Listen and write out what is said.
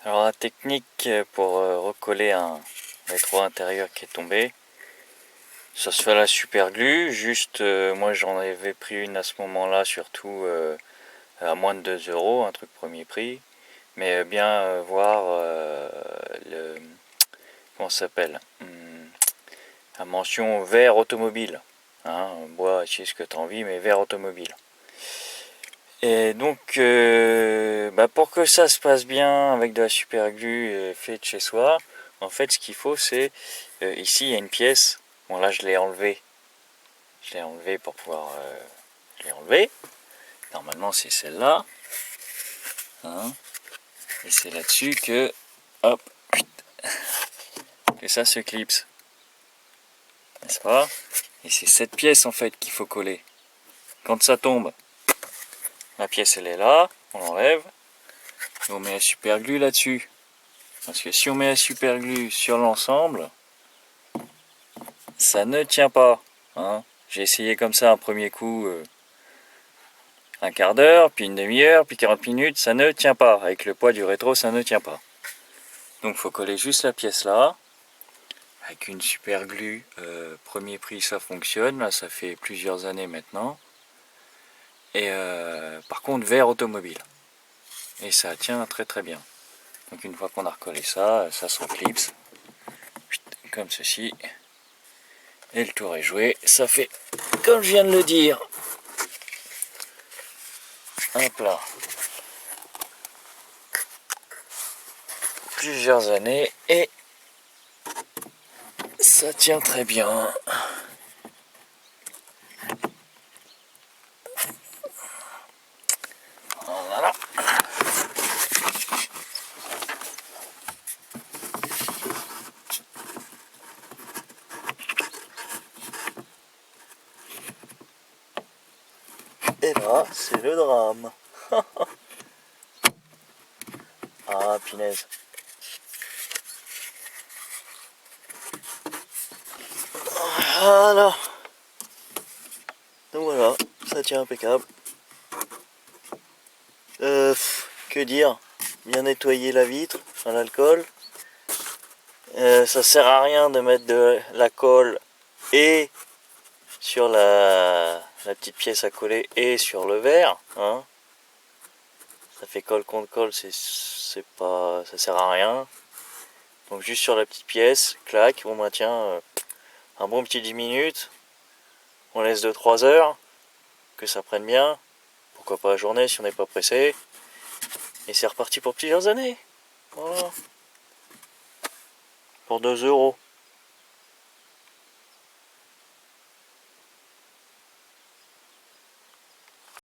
Alors la technique pour recoller un rétro intérieur qui est tombé, ça se fait à la super glue. Juste moi j'en avais pris une à ce moment-là, surtout à moins de 2 euros, un truc premier prix. Mais bien voir le comment ça s'appelle, la mention vert automobile. Hein, bois, tu sais ce que tu as envie, mais vert automobile. Et donc, pour que ça se passe bien avec de la super glue faite chez soi, en fait, ce qu'il faut, c'est ici il y a une pièce. Bon, là, je l'ai enlevé. Je l'ai enlevé pour pouvoir. Je l'ai enlevé. Normalement, c'est celle-là. Hein, et c'est là-dessus que, hop, que ça se clipse. N'est-ce pas? Et c'est cette pièce en fait qu'il faut coller. Quand ça tombe, la pièce elle est là, on l'enlève, et on met la super glue là-dessus. Parce que si on met la super glue sur l'ensemble, ça ne tient pas. Hein. J'ai essayé comme ça un premier coup, un quart d'heure, puis une demi-heure, puis 40 minutes, ça ne tient pas. Avec le poids du rétro, ça ne tient pas. Donc il faut coller juste la pièce là. Avec une super glue, premier prix ça fonctionne, là ça fait plusieurs années maintenant. Et par contre vert automobile. Et ça tient très très bien. Donc une fois qu'on a recollé ça, ça se reclipse. Comme ceci. Et le tour est joué. Ça fait comme je viens de le dire. Hop là. Plusieurs années et ça tient très bien. Voilà. Et là, c'est le drame. Ah, punaise. Voilà. Donc voilà, ça tient impeccable. Que dire? Bien nettoyer la vitre à l'alcool. Ça sert à rien de mettre de la colle et sur la petite pièce à coller et sur le verre. Hein. Ça fait colle contre colle, c'est pas, ça sert à rien. Donc juste sur la petite pièce, clac, on maintient un bon petit 10 minutes. On laisse 2-3 heures que ça prenne bien. Pourquoi pas la journée si on n'est pas pressé. Et c'est reparti pour plusieurs années. Voilà. Pour 2 euros.